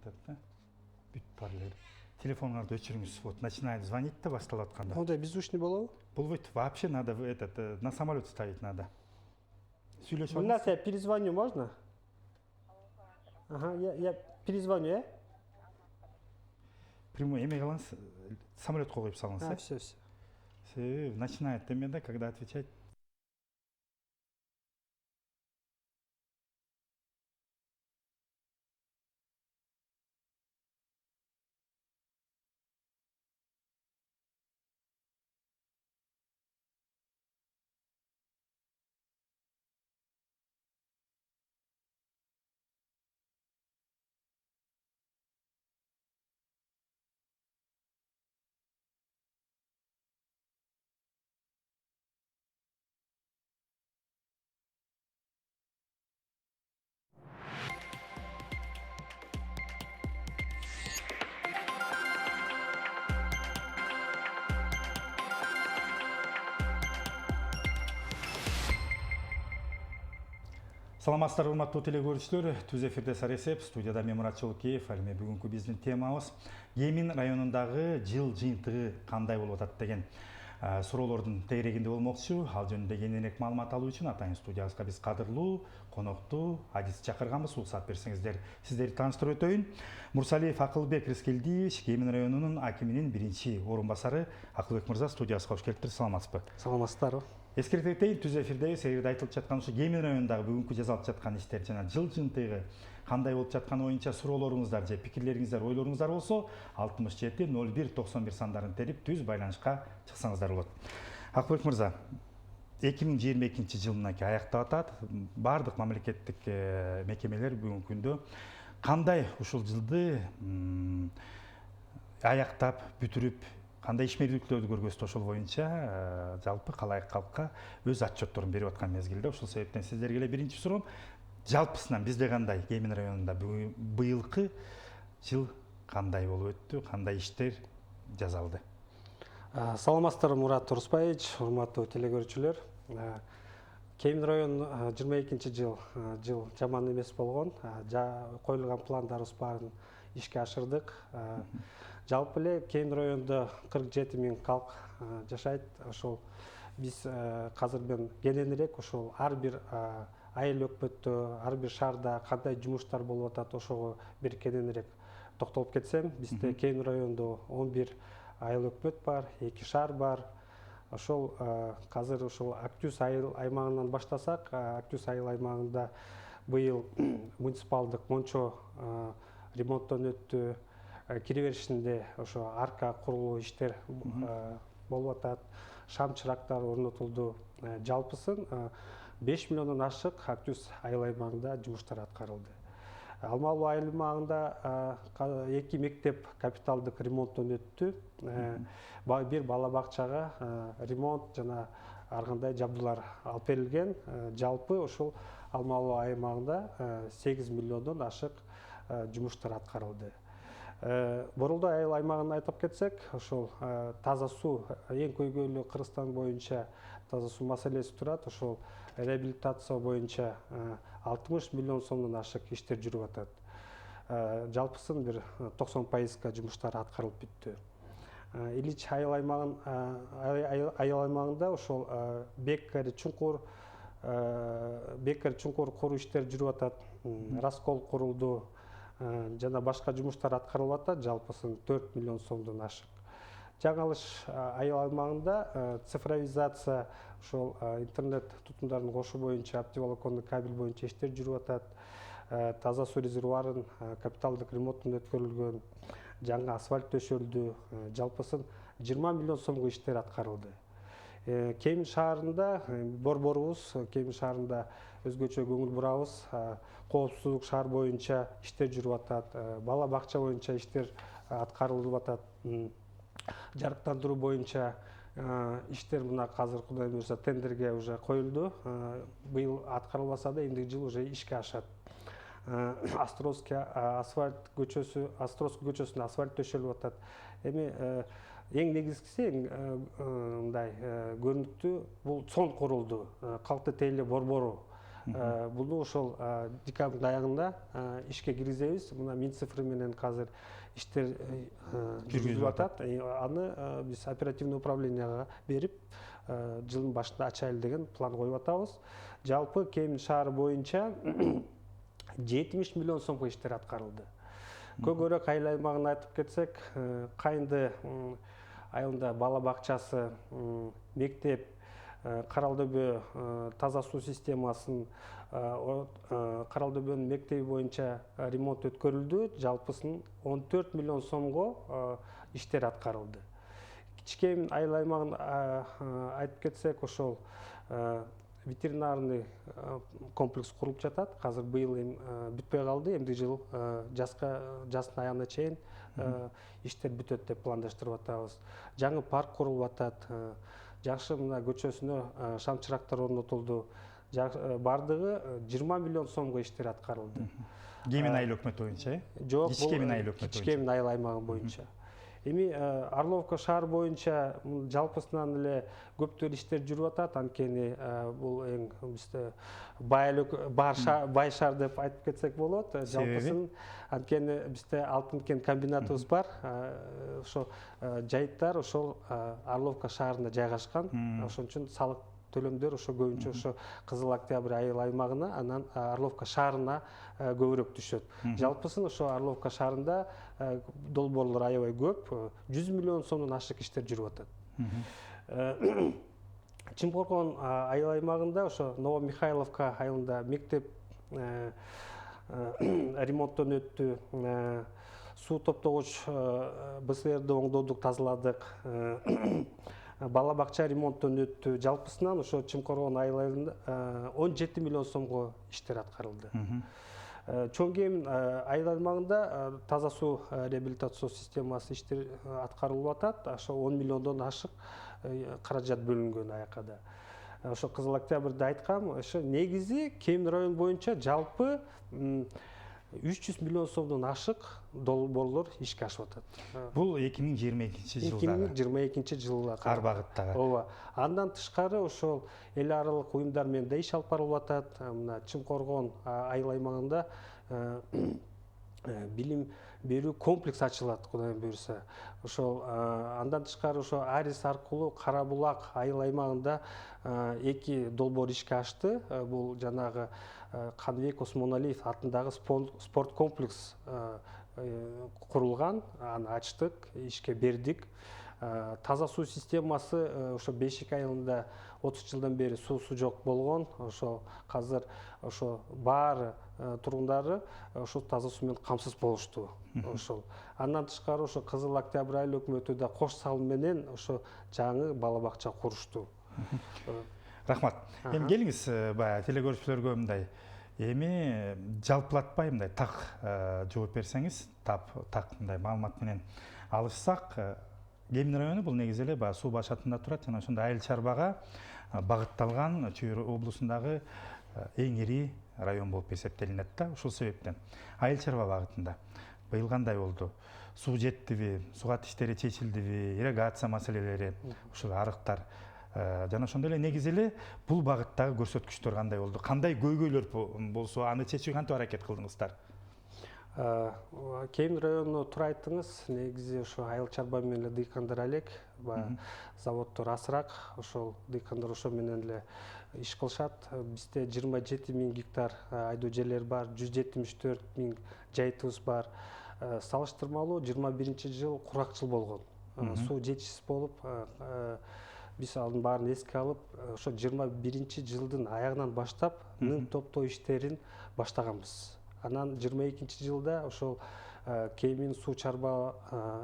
айтат да. Бүт барлар. Телефоныңарды өчүрүңүз. Вот начинает звонить да басталып атканда. Ондай беззвучный болобу? Болбойт. Вообще надо на самолет ставить надо. Сүйлөшүп Гүлназ, я перезвоню, можно? Ага, я перезвоню, прямой эме кылыңыз, самолетко коюп салыңыз. Все. Все, начинает эме да, когда отвечать. Саламатсыздар, урматтуу телекөрүүчүлөр. Түз эфирде Саресеп, студияда мен Мурат Чолкеев. Алме бүгүнкү биздин темабыз Кемин районундагы жыл жыйынтыгы кандай болуп атат деген суроолордун тегерегинде болмокчу. Ал жөнүндө кененирээк маалымат алуу үчүн атайын студиябызга биз кадырлуу конокту адис чакырганбыз. Уруксат берсеңиздер, сиздерди тааныштырып өтөйүн. Мурсалиев Акылбек Рискелдиевич, Кемин районунун акиминин биринчи орун басары. Акылбек мырза, студиябызга кош келиптир. Саламатсызбы? Саламатсыздарбы? Эскертип өтөйүн, түз эфирдеги сеирде айтылып жаткан ушу Кемин районундагы бүгүнкү жасалып жаткан иштер жана жыл жыйынтыгы кандай болуп жатканы боюнча суроолоруңуздар же пикирлериңиздер, ойлоруңуздар болсо 67 01 91 сандарын терип түз байланышка чыксаңыздар болот. Акылбек мырза, 2022 жыл мынакей аяктап атат. Бардык мамлекеттик мекемелер бүгүнкү күндө кандай ушул жылды аяктап, бүтүрүп, кандай ишмердүүлүктөрдү көргөзүп, ошол боюнча жалпы калайык калкка өз отчетторун берип аткан мезгилде. Ушул себептен сиздерге эле биринчи суроом, жалпысынан бизде кандай, Кемин районунда быйылкы жыл кандай болуп өттү, кандай иштер жасалды? Саламатсыздар, Мурат Турспаевич, урматтуу телекөрүүчүлөр. Кемин район 22 жыл жаман эмес болгон. Коюлган пландарыбыз баарын ишке ашырдык. Жалпы эле Кемин районунда 47 000 калк жашайт. Ошол биз азыр мен кененирээк ошол ар бир айыл өкмөттө, ар бир шаарда кандай жумуштар болуп атат, ошого бир кененирээк токтолуп кетсем, бизде Кемин районунда 11 айыл өкмөт бар, 2 шаар бар. Ошол азыр ошол Актюз айыл аймагынан баштасак, Актюз айыл аймагында быйыл муниципалдык Мончо ремонттон өттү. Кире беришинде ошо арка курулуу иштер болуп атат. Шам чырактар орнотулду. Жалпысын 5 миллиондон ашык Актюз айыл аймагында жумуштар аткарылды. Алмалуу айыл аймагында 2 мектеп капиталдык ремонттон өттү. Бир бала бакчага ремонт жана ар кандай жабдуулар алып берилген. Жалпы ошол Алмалуу аймагында 8 миллиондон ашык жумуштар аткарылды. Борулдай айыл аймагын айтып кетсек, ошол таза суу эң көйгөйлүү Кыргызстан боюнча таза суу маселеси турат. Ошол реабилитация боюнча 60 миллион сомдон ашык иштер жүрүп атат. Жалпысын бир 90% жумуштар аткарылып бүттү. Илич айыл аймагында ошол Беккер чуңкур куруу иштер жүрүп атат. Раскол курулду. Жана башка жумуштар аткарылып атат. Жалпысын 4 миллион сомдон ашык. Жаңалыш айыл аймагында цифровизация, ошол интернет тутумдарын кошуу боюнча оптоволоконный кабель боюнча иштер жүрүп атат. Таза суу резервуарын капиталдык ремонттон өткөрүлгөн, жаңы асфальт төшөлдү. Жалпысын 20 миллион сомго иштер аткарылды. Кемин шаарында борборубуз, Кемин шаарында өзгөчө көңүл бурабыз. Коопсуздук шаар боюнча иштер жүрүп атат. Бала бакча боюнча иштер аткарылып атат. Жарыктандыруу боюнча иштер мына азыр Кудай буйрса тендерге уже коюлду. Быйыл аткарылбаса да эмдиги жыл уже ишке ашат. Островский көчөсүнө асфальт төшөлүп атат. Эми эң негизгиси, мындай көрүнүктүү, бул сон курулду. Калкты тейлөө борбору Буну ошол декабрдын аягында ишке киргизебиз. Мына Минцифры менен азыр иштер жүргүзүлүп атат. Аны биз оперативный управленияга берип, жылдын башында ачайлы деген план коюп атабыз. Жалпы Кемин шаары боюнча 70 миллион сомго иштер аткарылды. Көгөрөк айыл аймагын айтып кетсек, Кайынды айылында бала бакчасы, мектеп, Каралдөбө таза суу системасын, Каралдөбөнүн мектеби боюнча ремонт өткөрүлдү. Жалпысын 14 миллион сомго иштер аткарылды. Кичкейин айыл аймагын айтып кетсек, ошол ветеринарный комплекс курулуп жатат. Азыр быйыл бүтпөй калды. Эмди жыл жаздын аягына чейин иштер бүтөт деп пландаштырып атабыз. Жаңы парк курулуп атат. Жакшы мына көчөсүнө шам чырактар орнотулду. Бардыгы 20 миллион сомго иштер аткарылды. Кемин айыл өкмөтү боюнча, Жок, Кичкемин айыл өкмөтү боюнча. Кичкемин айыл аймагы боюнча. Эми Орловка шаар боюнча жалпысынан эле көптөр иштер жүрүп атат. Анткени бул эң бизде бай шаар деп айтып кетсек болот. Жалпысын анткени бизде алтын кен комбинатыбыз бар. Ошо жайыттар ошол Орловка шаарында жайгашкан. Ошон үчүн салык төлөмдөр ошо көбүнчө ошо Кызыл Октябрь айыл аймагына, анан Орловка шаарына көбүрөөк түшөт. Жалпысын ошо Орловка шаарында долбоорлор аябай көп, 100 миллион сомдон ашык иштер жүрүп атат. Чымкоргон айыл аймагында ошо Новомихайловка айылында мектеп ремонттон өттү. Суу топтогуч БСРди оңдодук, тазаладык. Бала бакча ремонттон өттү. Жалпысынан ошо Чымкоргон айылында 17 миллион сомго иштер аткарылды. Чоң Кемин айыл аймагында таза суу реабилитацио системасы иштер аткарылып атат. Ошо 10 миллиондон ашык каражат бөлүнгөн аяка да. Ошо Кызыл Октябрьде айткам, ошо негизи Кемин району боюнча жалпы 300 миллион сомдон ашык долбоорлор ишке ашып атат. Бул 2022-жылдагы. 2022-жылга ар багыттагы. Ооба. Андан тышкары ошол эл аралык уюмдар менен да иш алып барылып атат. Мына Чымкоргон айыл аймагында билим берүү комплекс ачылат, Кудайым буйрса. Ошол андан тышкары ошо Арис аркылуу Кара Булак айыл аймагында 2 долбоор ишке ашты. Бул жанагы Каныбек Осмоналиев атындагы спорт комплекс курулган, аны ачтык, ишке бердик. Таза суу системасы ошо Бешик айылында 30 жылдан бери суусу жок болгон. Ошо азыр ошо баары тургундары ошо таза суу менен камсыз болушту. Ошол. Андан тышкары ошо Кызыл Октябрь айыл өкмөтү да кош салым менен ошо жаңы бала бакча курушту. Рахмат. Эми келиңиз, баягы телекөрүүчүлөргө мындай эми жалпылатпай мындай так жооп берсеңиз, так мындай маалымат менен алышсак, Кемин району бул негизи эле баягы суу башатында турат жана ошондой айыл чарбага багытталган Чүй облусундагы эң ири район болуп эсептелинет да. Ушул себептен айыл чарба багытында быйыл кандай болду? Суу жеттиби, сугат иштери чечилдиби, ирригация маселелери, ушул арыктар жана ошондой эле негизи эле бул багыттагы көрсөткүчтөр кандай болду? Кандай көйгөйлөр болсо аны чечүүгө кантип аракет кылдыңыздар? Кемин районуна туура айттыңыз. Негизи ошо айыл чарба менен эле дыйкандар элек, заводдор азыраак, ошол дыйкандар ошо менен эле иш кылышат. Бизде 27 000 гектар айдоо жерлер бар, 174 000 жайытыбыз бар. Салыштырмалуу 21-жыл курак жыл болгон. Суу жетишсиз болуп, биз анын баарын эске алып, ошо 21-жылдын аягынан баштап нын топтоо иштерин баштаганбыз. Анан 22-жылда ошол Кемин суу чарба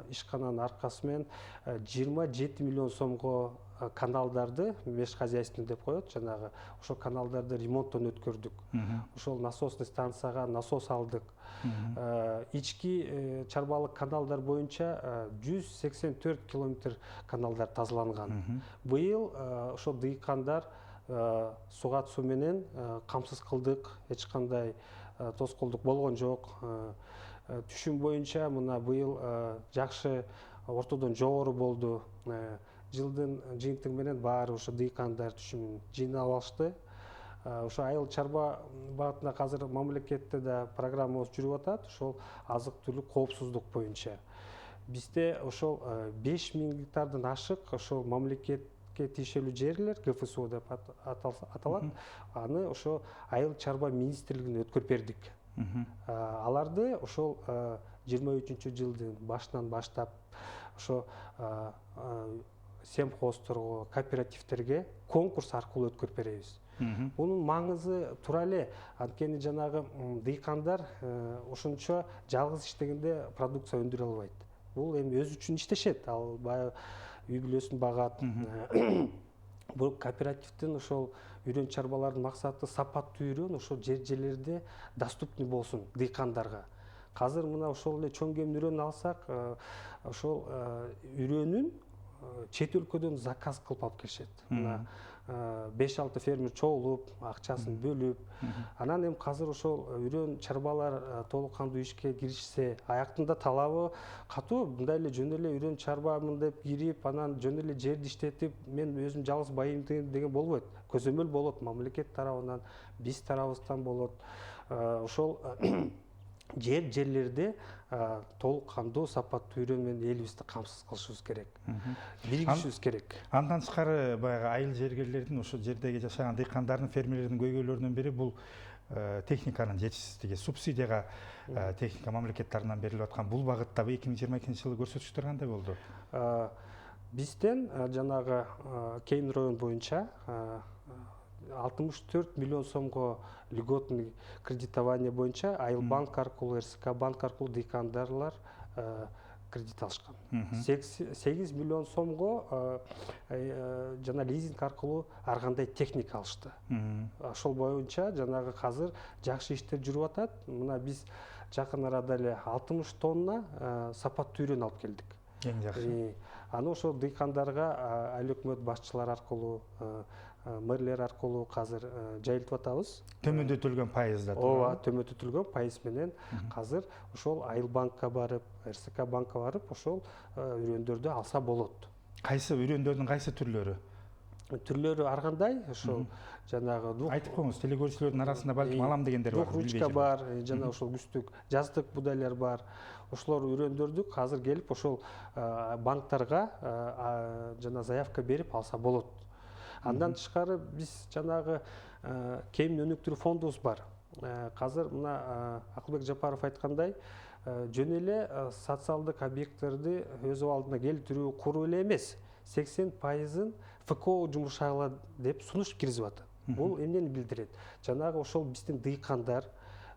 ишкананын аркасы менен 27 миллион сомго каналдарды, межхозяйственный деп коет, жанагы ошол каналдарды ремонттон өткөрдүк. Ошол насосный станцияга насос алдык. Ички чарбалык каналдар боюнча 184 километр каналдар тазаланган. Быйыл ошо дыйкандар сугат суу менен камсыз кылдык, эч кандай тоскоолдук болгон жок. Түшүм боюнча мына быйыл жакшы, ортодон жогору болду. Жылдын жыйынтыгы менен баары ошо дыйкандар түшүмүн жыйнап алышты. ошо айыл чарба багытында азыр мамлекетте да программабыз жүрүп атат, ошол азык түлүк коопсуздук боюнча. Бизде ошол 5000 гектардан ашык ошол мамлекетке тиешелүү жерлер, ГФСО деп аталат, аны ошо айыл чарба министрлигине өткөрүп бердик. Аларды ошол 23-жылдын башынан баштап ошо семхозторго, кооперативтерге конкурс аркылуу өткөрүп беребиз. Бунун маңызы тура эле, анткени жанагы дыйкандар ошончо жалгыз иштегенде продукция өндүрө албайт. Бул эми өзү үчүн иштешет, ал баягы үй бүлөсүн багат. Бул кооперативдин ошол үрөн чарбалардын максаты сапаттуу үрөн ошол жерлерде доступный болсун дыйкандарга. Азыр мына ошол эле чоң кемин үрөн алсак, ошол үрөнүн чет өлкөдөн заказ кылып алып келишет. Мына 5-6 фермер чогулуп, акчасын бөлүп, анан эми азыр ошол үрөн чарбалар толук кандуу ишке киришсе, аяктында талабы катуу, мындай эле жөн эле үрөн чарбамын деп кирип, анан жөн эле жерди иштетип, мен өзүм жалгыз байым деген болбойт. Көзөмөл болот мамлекет тарабынан, биз тарабыбыздан болот. Ошол жерлерде толук кандуу сапаттуу үрөн менен элибизди камсыз кылышыбыз керек. Биригишибиз керек. Андан тышкары баягы айыл жергерлердин, ошо жердеги жашаган дыйкандардын, фермерлердин көйгөйлөрүнүн бири бул техниканын жетишсиздиги. Субсидияга техника мамлекет тарабынан берилип аткан бул багытта 2022-жылы көрсөтүчтөр кандай болду? Бизден жанагы Кейн район боюнча 64 миллион сомго льготный кредитование боюнча Айыл банк аркылуу, РСК банк аркылуу дыйкандарлар кредит алышкан. 8 миллион сомго жана лизинг аркылуу ар кандай техника алышты. Ошол боюнча жанагы азыр жакшы иштер жүрүп атат. Мына биз жакын арада эле 60 тонна сапаттуу үрөн алып келдик. Эң жакшы. Аны ошол дыйкандарга айыл өкмөт башчылары аркылуу, мэрлер аркылуу азыр жайылтып атабыз. Төмөндөтүлгөн пайызда. Ооба, төмөндөтүлгөн пайыз менен азыр ошол Айыл банкка барып, РСК банкка барып, ошол үрөндөрдү алса болот. Кайсы үрөндөрдүн кайсы түрлөрү? Түрлөрү ар кандай, ошол жанагы айтып коюңуз, телегөрүүчүлөрдүн арасында балким алам дегендер бар. Ручка бар, жана ошол күздүк, жаздык будайлар бар. Ошолор үрөндөрдү азыр келип ошол банктарга жана заявка берип алса болот. Андан тышкары биз жанагы кемин өнүктүрүү фондубуз бар. Азыр мына Акылбек Жапаров айткандай, жөн эле социалдык объекттерди өз алдына келтирүү, куруу эле эмес, 80%-ын ФКО жумшагыла деп сунуш киргизип атат. Бул эмнени билдирет? Жанагы ошол биздин дыйкандар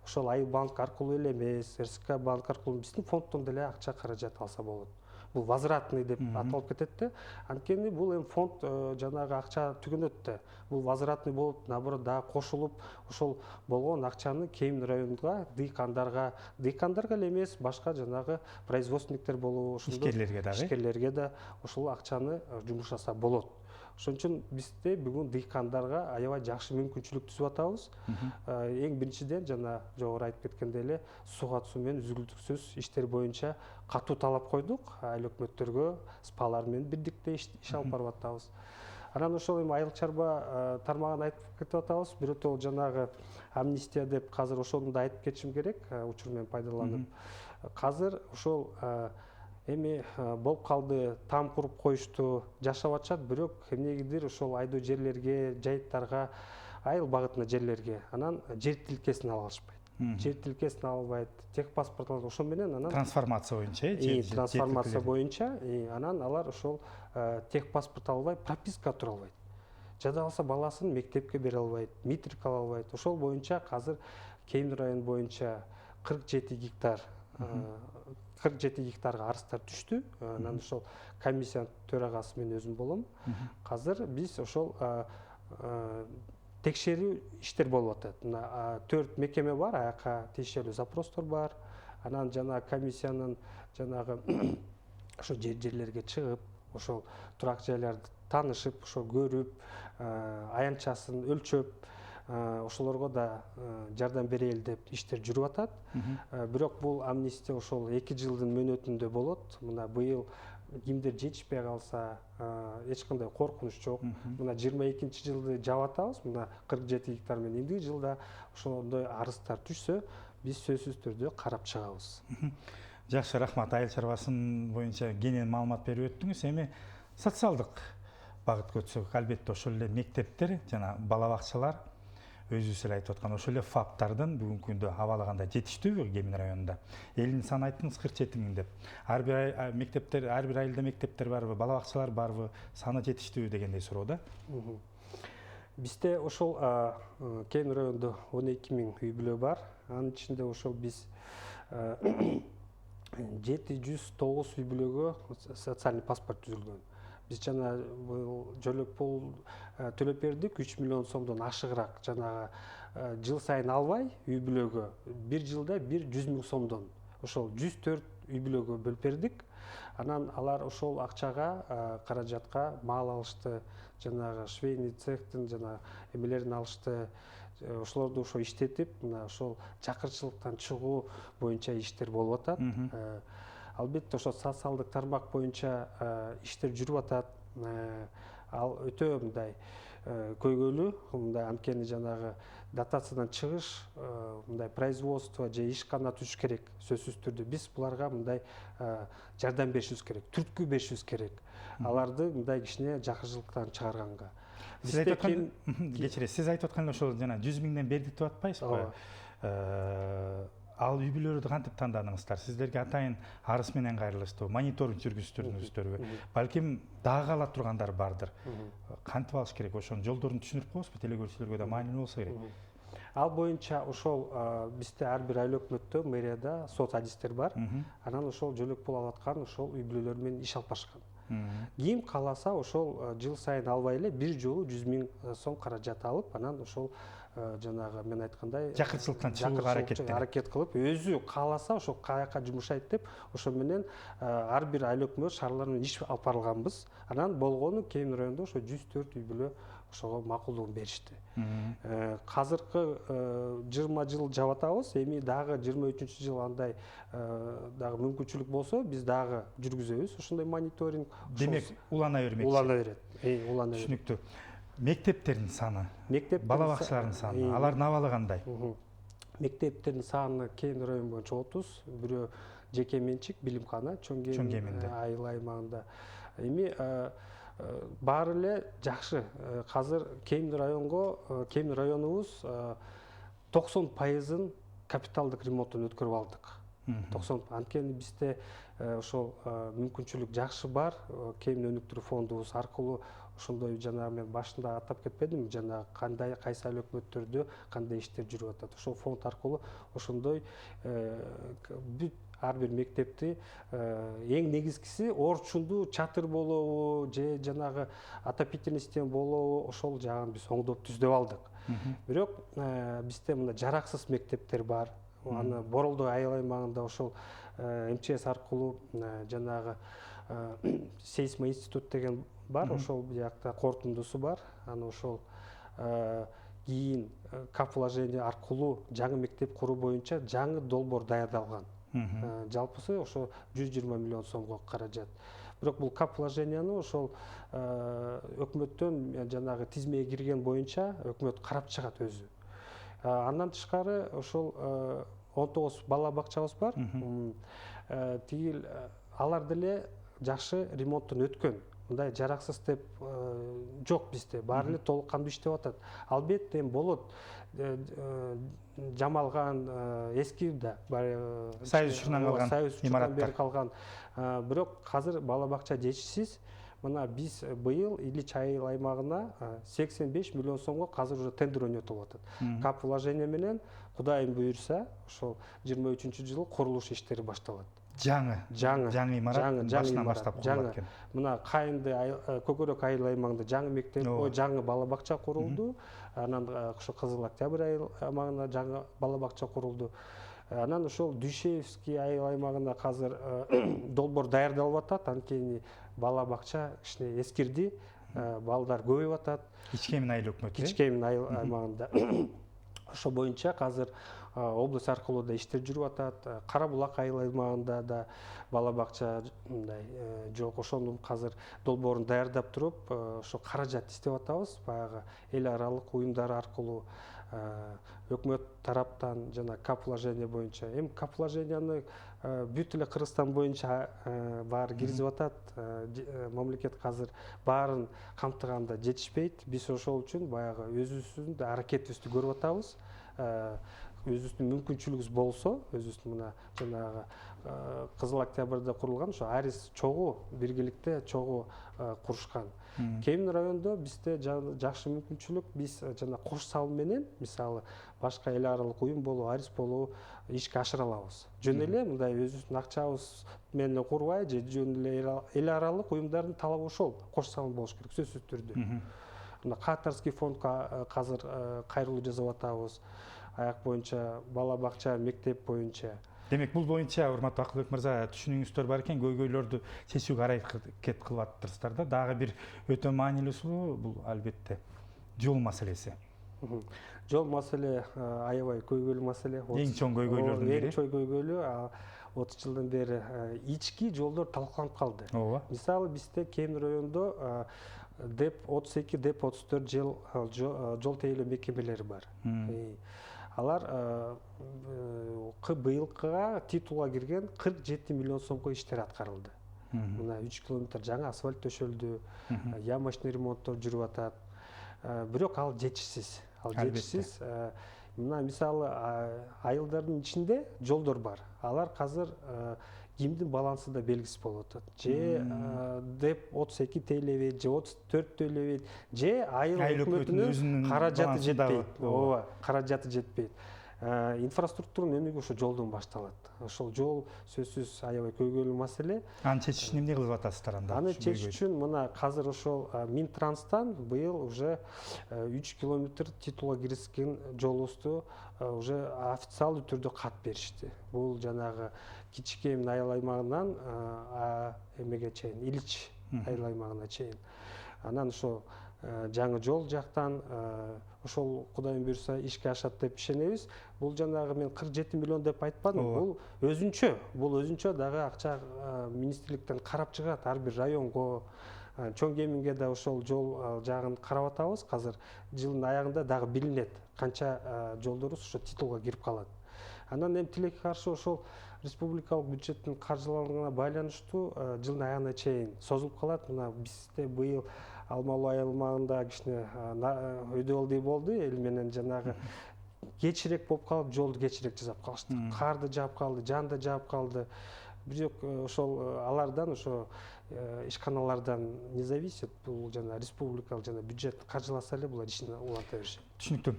ошол Айыл банк аркылуу эле эмес, РСК банк аркылуу биздин фонддон деле акча каражат алса болот. Бул возвратный деп аталып кетет да. Анткени бул эми фонд жанагы акча түгөнөт да. Бул возвратный болуп, наоборот дагы кошулуп, ошол болгон акчаны Кейин районунга дыйкандарга эле эмес, башка жанагы производственниктер болобу, ишкерлерге да ошол акчаны жумшаса болот. Ошон үчүн бизде бүгүн дыйкандарга аябай жакшы мүмкүнчүлүк түзүп атабыз. Эң биринчиден жана жогору айтып кеткендей эле сууга суу менен үзгүлтүксүз иштер боюнча катуу талап койдук. Айыл өкмөттөргө спалар менен бирдикте иш алып барып атабыз. Анан ошол эми айыл чарба тармагын айтып кетип атабыз. Бирөтө жанагы амнистия деп азыр ошону да айтып кетишим керек, учур менен пайдаланып. Азыр ошол эми болуп калды, там куруп коюшту, жашап атышат, бирок эмнегидир ошол айдоо жерлерге, жайыттарга, айыл багытына жерлерге анан жер тилкесин ала алышпайт. Жер тилкесин албайт, техпаспорт алат, ошон менен анан трансформация боюнча, трансформация боюнча, анан алар ошол техпаспорт албай, прописка тура албайт. Жада калса баласын мектепке бере албайт, метрик ала албайт. Ошол боюнча азыр Кейин район боюнча 47 гектар 47 гектарга арыздар түштү. Анан ошол комиссиянын төрагасы мен өзүм болом. Азыр биз ошол текшерүү иштер болуп атат. 4 мекеме бар, аяка тиешелүү запростор бар. Анан жана комиссиянын жанагы ошо жерлерге чыгып, ошол турак жайларды таанышып, ошо көрүп, аянтчасын өлчөп, ошолорго да жардам берели деп иштер жүрүп атат. Бирок бул амнистия ошол 2 жылдын мөөнөтүндө болот. Мына быйыл кимдир жетишпей калса эч кандай коркунуч жок. Мына 22 жылды жаап атабыз. Мына 47 гектар менен эмдиги жылда ошондой арыздар түшсө, биз сөзсүз түрдө карап чыгабыз. Жакшы, рахмат. Айыл чарбасын боюнча кенен маалымат берип өттүңүз. Эми социалдык багытка өтсөк, албетте ошол эле мектептер жана бала бакчалар өзүбүз эле айтып аткан ошол эле фаптардын бүгүнкү күндө абалаганда жетиштүүбү Кемин районунда? Элдин саны айттыңыз 47 миң деп. Ар бир мектептер, ар бир айылда мектептер барбы, бала бакчалар барбы, саны жетиштүүбү дегендей суроо да. Бизде ошол Кемин районунда 12 миң үй бүлө бар. Анын ичинде ошол биз 709 үй бүлөгө социальный паспорт түзүлгөн. Биз жана жөлөк пул төлөп бердик 3 миллион сомдон ашыгыраак, жанагы жыл сайын албай үй бүлөгө бир жылда 100 миң сомдон ошол 104 үй бүлөгө бөлүп бердик. Анан алар ошол акчага каражатка мал алышты, жанагы швейный цехтин жана эмелерин алышты. Ошолорду ошо иштетип, мына ошол жакырчылыктан чыгуу боюнча иштер болуп атат. Албетте ошо социалдык тармак боюнча иштер жүрүп атат. Ал өтө мындай көйгөйлүү, мындай анткени жанагы дотациядан чыгыш, мындай производство же ишкана түзүш керек сөзсүз түрдө. Биз буларга мындай жардам беришибиз керек, түрткү беришибиз керек. Аларды мындай кичине жакырчылыктан чыгарганга. Сиз айтып аткан, кечиресиз, сиз айтып аткан ошол жана 100 миңден бердик деп атпайсызбы? Ал үй бүлөлөрдү кантип тандадыңыздар? Сиздерге атайын арыз менен кайрылыштыбы, мониторинг жүргүздүрдүңүздөрбү? Балким дагы кала тургандар бардыр. Кантип алыш керек? Ошонун жолдорун түшүндүрүп коебузбу? Телекөрүүчүлөргө да маанилүү болсо керек. Ал боюнча ошол бизде ар бир айыл өкмөттө мэрияда сот адистер бар. Анан ошол жөлөк пул алып аткан ошол үй бүлөлөр менен иш алып барышкан. Ким кааласа ошол жыл сайын албай эле бир жолу 100 миң сом каражат алып, анан ошол жанагы мен айткандай жакырчылыктан чыгууга аракет кылып, өзү кааласа ошол каяка жумушайт деп, ошо менен ар бир айыл өкмөт шаарлар менен иш алып барылганбыз. Анан болгону Кемин районунда ошо 104 үй бүлө ошого макулдугун беришти. Азыркы 20 жыл жаап атабыз, эми дагы 23-жыл андай дагы мүмкүнчүлүк болсо, биз дагы жүргүзөбүз ошондой мониторинг. Демек, улана бермекчи. Улана берет. Улана берет. Түшүнүктүү. Мектептердин саны, бала бакчалардын саны, алардын абалы кандай? Мектептердин саны Кемин району боюнча 30, бирөө жеке менчик билимкана Чоң Кеминде айыл аймагында. Эми баары эле жакшы. Азыр Кемин районубуз 90% капиталдык ремонттон өткөрүп алдык. 90. Анткени бизде ошол мүмкүнчүлүк жакшы бар. Кемин өнүктүрүү фондубуз аркылуу ошондой жанагы мен башында атап кетпедимби, жана кандай кайсы айыл өкмөттөрдө кандай иштер жүрүп атат. Ошол фонд аркылуу ошондой бүт ар бир мектепти эң негизгиси орчунду чатыр болобу же жанагы отопительный система болобу, ошол жагын биз оңдоп түздөп алдык. Бирок бизде мына жараксыз мектептер бар. Аны Боролдой айыл аймагында ошол МЧС аркылуу жанагы сейсмо институт деген бар, ошол жакта корутундусу бар. Аны ошол кийин капвложение аркылуу жаңы мектеп куруу боюнча жаңы долбоор даярдалган. Жалпысы ошо 120 миллион сомго каражат. Бирок бул капвложенияны ошол өкмөттөн жанагы тизмеге кирген боюнча өкмөт карап чыгат өзү. Андан тышкары ошол 19 бала бакчабыз бар. Тигил алар деле жакшы ремонттон өткөн. Мындай жараксыз деп жок бизде. Баары эле толук кандуу иштеп атат. Албетте эми болот. Жамалган эски да Союз учурунан калган бирок азыр бала бакча жетишсиз. Мына биз быйыл Ильич айыл аймагына 85 миллион сомго азыр уже тендер ойнотулуп атат. Кап вложение менен Кудайым буйрса, ошол 23-жылы курулуш иштери башталат. Жаңы имарат башынан баштап курулат экен. Мына Кайынды Көкөрөк айыл аймагында жаңы мектеп, жаңы бала бакча курулду. Анан ошо Кызыл Октябрь айыл аймагында жаңы бала бакча курулду. Анан ошол Дүйшевский айыл аймагында азыр долбоор даярдалып атат. Анткени бала бакча кичине эскирди, балдар көбөйүп атат. Ичкемин айыл өкмөтү. Ичкемин айыл аймагында. Ошо боюнча азыр область аркылуу да иштер жүрүп атат. Кара Булак айыл аймагында да бала бакча мындай жок. Ошону азыр долбоорун даярдап туруп, ошо каражат издеп атабыз. Баягы эл аралык уюмдар аркылуу өкмөт тараптан жана капвложение боюнча. Эми капвложенияны бүт эле Кыргызстан боюнча баары киргизип атат. Мамлекет азыр баарын камтыганда жетишпейт. Биз ошол үчүн баягы өзүбүздүн аракетибизди көрүп атабыз. Өзүбүздүн мүмкүнчүлүгүбүз болсо, өзүбүздүн мына жанагы Кызыл Октябрда курулган ошо Арис чогуу биргеликте чогуу курушкан. Кемин районунда бизде жакшы мүмкүнчүлүк, биз жана кош салым менен мисалы башка эл аралык уюм болобу, Арис болобу ишке ашыра алабыз. Жөн эле мындай өзүбүздүн акчабыз менен курбай, же жөн эле эл аралык уюмдардын талабы ошол, кош салым болуш керек сөзсүз түрдө. Мына Катарский фондго азыр кайрылуу жасап атабыз. Аяк боюнча бала бакча, мектеп боюнча. Демек бул боюнча урматтуу Акылбек мырза түшүнүңүздөр бар экен, көйгөйлөрдү чечүүгө аракет кылып атырсыздар да. Дагы бир өтө маанилүүсү бул албетте жол маселеси. Жол маселе аябай көйгөйлүү маселе. Эң чоң көйгөйлөрдүн бири. Эң чоң көйгөйлүү 30 жылдан бери ички жолдор талкаланып калды. Ооба. Мисалы бизде Кемин районунда ДЭП 32, ДЭП 34 жол тейлөө мекемелери бар. Алар быйылкыга титулга кирген 47 миллион сомго иштер аткарылды. Мына 3 километр жаңы асфальт төшөлдү, ямочный ремонттор жүрүп атат. Бирок ал жетишсиз. Мына мисалы айылдардын ичинде жолдор бар. Алар азыр кимдин балансы да белгисиз болуп атат. Же ДЭП 32 тейлебейт, же 34 тейлебейт, же айыл өкмөтүнүн каражаты жетпейт. Ооба, каражаты жетпейт. Инфраструктуранын өнүгүү ошо жолдон башталат. Ошол жол сөзсүз аябай көйгөйлүү маселе. Аны чечиш үчүн эмне кылып атасыздар анда? Аны чечиш үчүн мына азыр ошол Минтранстан быйыл уже 3 километр титулга киргизген жолубузду уже официалдуу түрдө кат беришти. Бул жанагы Кичикем айыл аймагынан эмеге чейин, Илич айыл аймагына чейин. Анан ошо жаңы жол жактан ошол Кудайым буйрса ишке ашат деп ишенебиз. Бул жанагы мен 47 миллион деп айтпадым. Бул өзүнчө дагы акча министрликтен карап чыгат. Ар бир районго, Чоң Кеминге да ошол жол жагын карап атабыз. Азыр жылдын аягында дагы билинет канча жолдорубуз ошо титулга кирип калат. Анан эми тилекке каршы ошол республикалык бюджеттин каржыланганына байланыштуу жылдын аягына чейин созулуп калат. Мына бизде быйыл Алмалуу айылмагында кичине өйдөбөлдүй болду. Эл менен жанагы кечирээк болуп калып, жолду кечирээк жасап калышты. Карды жаап калды, жанды жаап калды. Бирок ошол алардан ошо ишканалардан не зависит. Бул жана республикалык жана бюджет каржыласа эле булар ишин уланта беришет. Түшүнүктүү.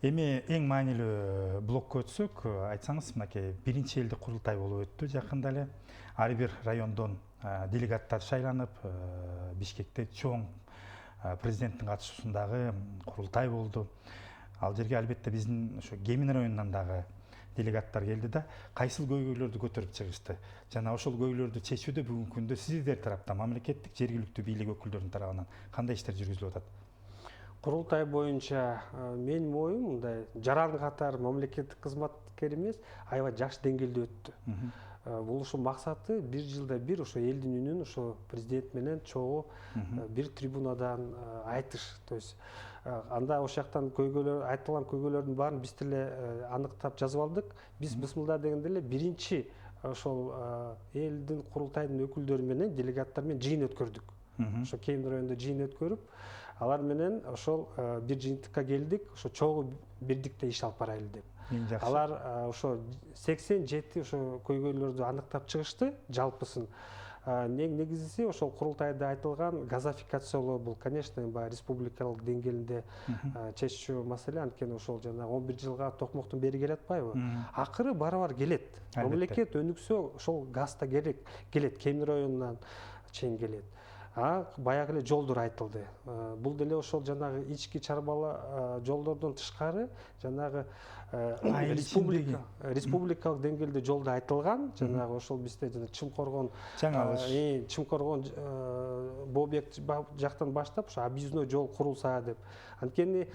Эми эң маанилүү блокко өтсөк, айтсаңыз, мынакей биринчи элдик курултай болуп өттү жакында эле. Ар бир райондон делегаттар шайланып, Бишкекте чоң президенттин катышуусундагы курултай болду. Ал жерге албетте биздин ошо Кемин районунан дагы делегаттар келди да, кайсыл көйгөйлөрдү көтөрүп чыгышты. Жана ошол көйгөйлөрдү чечүүдө бүгүнкү күндө сиздер тараптан, мамлекеттик, жергиликтүү бийлик өкүлдөрүнүн тарабынан кандай иштер жүргүзүлүп атат? Курултай боюнча менин оюм мындай жаран катар мамлекеттик кызматкер эмес, аябай жакшы деңгээлде өттү. Бул ошо максаты бир жылда бир ошо элдин үнүн ошо президент менен чогуу бир трибунадан айтыш. То есть анда ошол жактан көйгөйлөр, айтылган көйгөйлөрдүн баарын биз деле аныктап жазып алдык. Биз бысмылда дегенде эле биринчи ошол элдин курултайдын өкүлдөрү менен делегаттар менен жыйын өткөрдүк. Ошо Кемин районунда жыйын өткөрүп, алар менен ошол бир жыйынтыкка келдик, ошо чогуу бирдикте иш алып барайлы деп. Алар ошо 87 ошо көйгөйлөрдү аныктап чыгышты, жалпысын. Негизиси ошол курултайда айтылган газификациялоо бул, конечно, баягы республикалык деңгээлинде чечүү маселе, анткени ошол жана 11 жылга токмоктун бери келе атпайбы? Акыры барабар келет. Мамлекет өнүксө ошол газ да келет, Кемин районунан чейин келет. баягы эле жолдор айтылды. Бул деле ошол жанагы ички чарбала жолдордон тышкары жанагы республикалык деңгээлде жолдо айтылган, жанагы ошол бизде жана Чымкоргон Бообек жактан баштап ошо объездной жол курулса деп. Анткени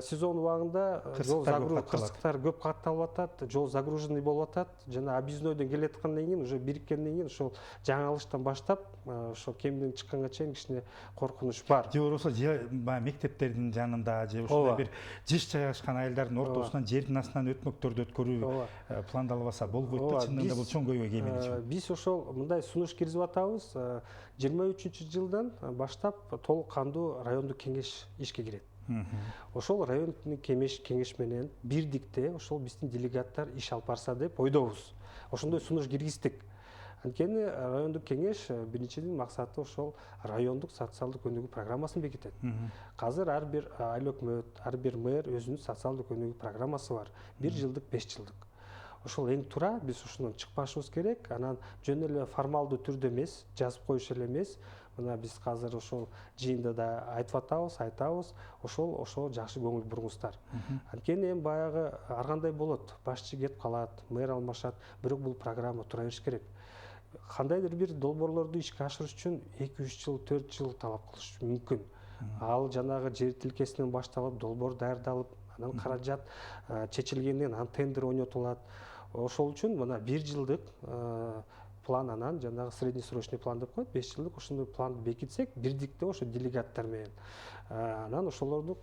сезон убагында кырсыктар көп катталып атат, жол загруженный болуп атат, жана объезднойдон келаткандан кийин уже бириткенден кийин ошол жаңылыштан баштап ошо кемден чыкканга чейин кичине коркунуч бар. Же болбосо мектептердин жанында же ушундай бир жыш жайгашкан айылдардын ортосунан жердин астынан өтмөктөрдү өткөрүү пландалбаса болбойт да, чынында бул чоң көйгөй кемин. Биз ошол мындай сунуш киргизип атабыз. 23-жылдан баштап толук кандуу райондук кеңеш ишке кирет. Ошол райондук кеңеш менен бирдикте ошол биздин делегаттар иш алып барса деп ойдобуз. Ошондой сунуш киргиздик. Анткени райондук кеңеш биринчиден максаты ошол райондук социалдык өнүгүү программасын бекитет. Азыр ар бир айыл өкмөт, ар бир мэр өзүнүн социалдык өнүгүү программасы бар. 1 жылдык, 5 жылдык. Ошол эң туура биз ушундан чыкпашыбыз керек. Анан жөн эле формалдуу түрдө эмес, жазып коюш эле эмес. Мына биз азыр ошол жыйында да айтып атабыз, ошол жакшы көңүл буруңуздар. Анткени эми баягы ар кандай болот, башчы кетип калат, мэр алмашат, бирок бул программа тура бериш керек. Кандайдыр бир долбоорлорду ишке ашырыш үчүн 2-3 жыл, 4 жыл талап кылыш мүмкүн. Ал жанагы жер тилкесинен башталып, долбоор даярдалып, анан каражат чечилгенден кийин анан тендер ойнотулат. Ошол үчүн мына 1 жылдык план, анан жанагы среднесрочный план деп коет, 5 жылдык ошондой планды бекитсек, бирдикте ошо делегаттар менен. Анан ошолорду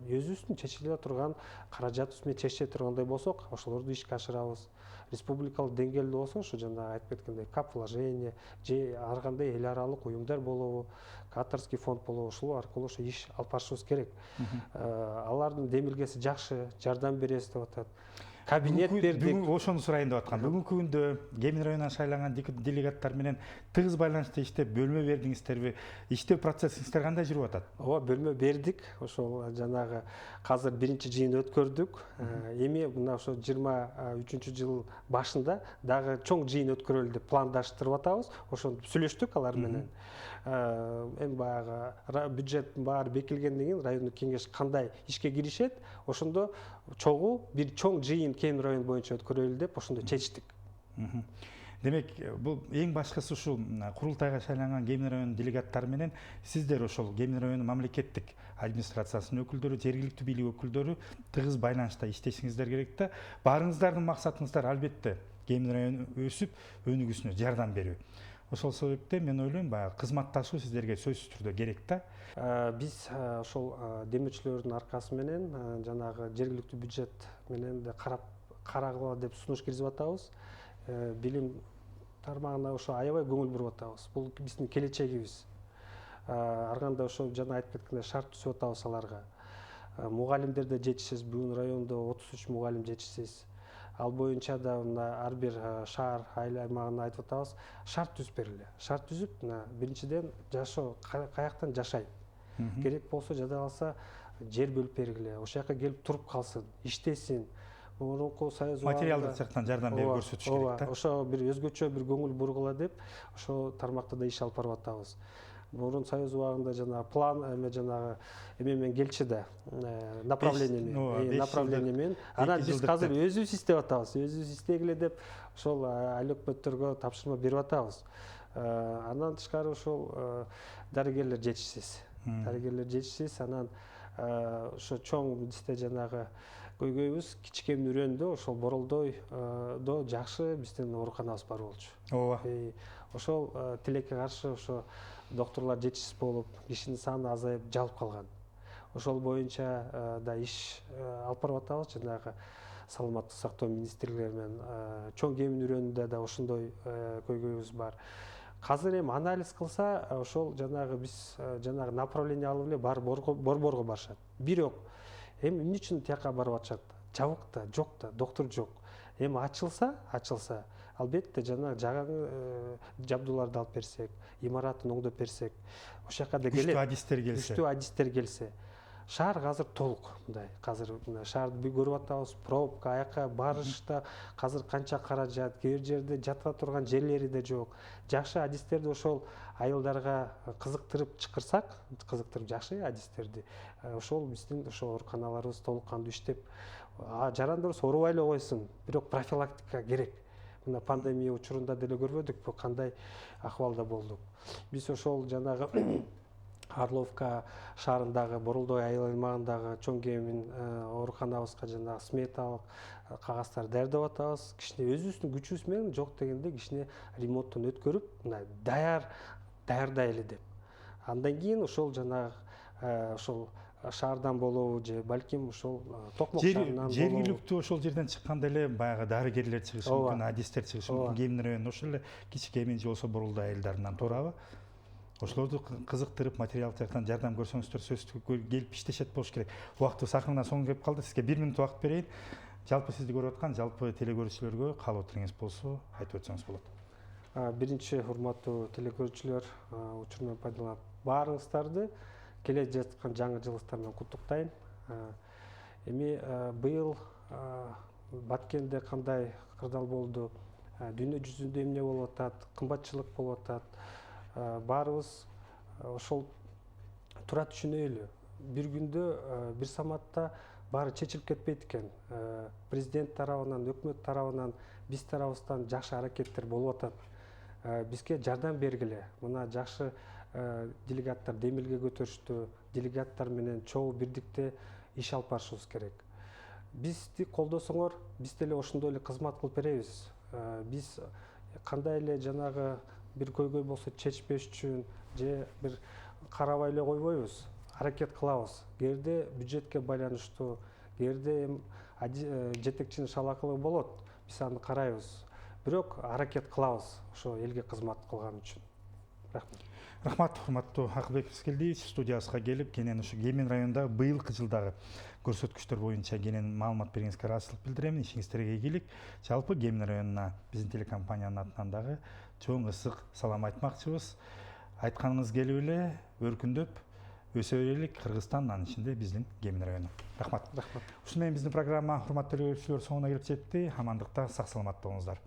өзүбүздүн чечиле турган каражатыбыз менен чече тургандай болсок, ошолорду ишке ашырабыз. Республикалык деңгээлде болсо, ошо жана айтып кеткендей кап вложение, же ар кандай эл аралык уюмдар болобу, катарский фонд болобу, ошол аркылуу ошо иш алып барышыбыз керек. Алардын демилгеси жакшы, жардам беребиз деп атат. Кабинет бердик. Бүгүн ошону сурайын деп аткам. Бүгүнкү күндө Кемин районунан шайланган делегаттар менен тыгыз байланышта иштеп, бөлмө бердиңиздерби? Иштөө процессиңиздер кандай жүрүп атат? Ооба, бөлмө бердик. Ошол жанагы азыр биринчи жыйын өткөрдүк. Эми мына ошо 23-жыл башында дагы чоң жыйын өткөрөлү деп пландаштырып атабыз. Ошону сүйлөштүк алар менен. Эми баягы бюджеттин баары бекилгенден кийин райондук кеңеш кандай ишке киришет, ошондо бир чоң жыйын Кемин району боюнча өткөрөлү деп ошондо чечтик. Демек, бул эң башкысы ушул курултайга шайланган Кемин районунун делегаттары менен сиздер ошол Кемин районунун мамлекеттик администрациясынын өкүлдөрү, жергиликтүү бийлик өкүлдөрү тыгыз байланышта иштешиңиздер керек да. Баарыңыздардын максатыңыздар албетте Кемин району өсүп, өнүгүүсүнө жардам берүү. Ошол себептен мен ойлойм, баягы кызматташуу сиздерге сөзсүз түрдө керек да. Биз ошол демөөрчүлөрдүн аркасы менен жанагы жергиликтүү бюджет менен да карагыла деп сунуш киргизип атабыз. Билим тармагына ошо аябай көңүл буруп атабыз. Бул биздин келечегибиз. Ар кандай ошо жана айтып кеткендей шарт түзүп атабыз аларга. Мугалимдерде жетишсиз, бүгүн райондо 33 мугалим жетишсиз. Ал боюнча да мына ар бир шаар, айыл аймагына айтып атабыз, шарт түзүп бергиле. Шарт түзүп, мына биринчиден жашоо, каяктан жашайт. Керек болсо жада калса жер бөлүп бергиле. Ошол жака келип туруп калсын, иштесин. Мурунку союз материалдык жактан жардам берип көрсөтүш керек да. Ошо бир өзгөчө бир көңүл бургула деп ошо тармакта да иш алып барып атабыз. Мурун союз убагында жана план жанагы эме келчи да, направление менен. Анан биз азыр өзүбүз иштеп атабыз. Өзүбүз иштегиле деп ошол айыл өкмөттөргө тапшырма берип атабыз. Андан тышкары ошол дарыгерлер жетишсиз. Анан ошо чоң бизде жанагы көйгөйүбүз Кичкемин үрөндө ошол Боролдойдо жакшы биздин ооруканабыз бар болчу. Ооба. Ошол тилекке каршы ошо доктурлар жетишсиз болуп, кишинин саны азайып, жалып калган. Ошол боюнча да иш алып барып атабыз. Жанагы саламаттык сактоо министрлиги менен чоң Кемин үрөндө да ошондой көйгөйүбүз бар. Азыр эми анализ кылса, ошол жанагы биз жанагы направление алып эле бар борборго барышат. Бирок эми эмне үчүн тияка барып атышат? Жабык да, жок да, доктур жок. Эми ачылса, албетте жанагы жабдууларды алып берсек, имаратын оңдоп берсек, ошол жака да келет. Күчтүү адистер келсе. шаар азыр толук мындай. Азыр мына шаарды көрүп атабыз, пробка, аяка барышта азыр канча каражат, кээ бир жерде жатка турган жерлери да жок. Жакшы адистерди ошол айылдарга кызыктырып чакырсак, кызыктырып жакшы адистерди, ошол биздин ошол ооруканаларыбыз толук кандуу иштеп, жарандар оорубай эле койсун, бирок профилактика керек. Мына пандемия учурунда деле көрбөдүкпү кандай акыбалда болдук. Биз ошол жанагы Орловка шаарындагы Боролдой айыл аймагындагы чоң Кемин ооруканабызга жанагы сметалык кагаздарды даярдап атабыз. Кичине өзүбүздүн күчүбүз менен жок дегенде кичине ремонттон өткөрүп, мындай даярдай эле деп. Андан кийин ошол жанагы ошол шаардан болобу же балким ошол токмок шаарынан жергиликтүү ошол жерден чыкканда эле баягы дарыгерлер чыгышы мүмкүн, адистер чыгышы мүмкүн. Кемин районунда ошол эле кичи Кемин же болсо Боролдой айылдарынан туурабы? Ошолорду кызыктырып, материалдык жактан жардам көрсөңүздөр сөзсүз келип иштешет болуш керек. Убактыбыз акырынан соңго келип калды. Сизге 1 минут убакыт берейин. Жалпы сизди көрүп аткан жалпы телегөрүүчүлөргө каалоо пикириңиз болсо айтып өтсөңүз болот. Биринчи урматтуу телекөрүүчүлөр, учурунан пайдаланып баарыңыздарды келе жаткан жаңы жылыңыздар менен куттуктайм. Эми быйыл Баткенде кандай кырдаал болду, дүйнө жүзүндө эмне болуп атат, кымбатчылык болуп атат. Баарыбыз ошол тура түшүнөлү. Бир күндө, бир саматта баары чечилип кетпейт экен. Президент тарабынан, өкмөт тарабынан, биз тарабыбыздан жакшы аракеттер болуп атат. Бизге жардам бергиле. Мына жакшы делегаттар демилге көтөрүштү. Делегаттар менен чогуу бирдикте иш алып барышыбыз керек. Бизди колдосоңор, биз деле ошондой эле кызмат кылып беребиз. Биз кандай эле жанагы бир көйгөй болсо чечпеш үчүн же бир карабай эле койбойбуз. Аракет кылабыз. Кээде бюджетке байланыштуу, кээде жетекчинин шалакылыгы болот. Биз аны карайбыз. Бирок аракет кылабыз ошо элге кызмат кылган үчүн. Рахмат. Рахмат, урматтуу Акылбек Рыскелдиевич, студиябызга келип, кенен ушу Кемин районундагы быйылкы жылдагы көрсөткүчтөр боюнча кенен маалымат бериңизге ыраазычылык билдирем. Ишиңиздерге ийгилик. Жалпы Кемин районуна биздин телекомпаниянын атынан дагы чоң ысык салам айтмакчыбыз. Айтканыңыз келип эле өркүндөп өсө берелик Кыргызстан, анын ичинде биздин Кемин району. Рахмат. Рахмат. Ушуну менен биздин программа урматтуу көрүүчүлөр соңуна келип жетти. Амандыкта, сак саламатта болуңуздар.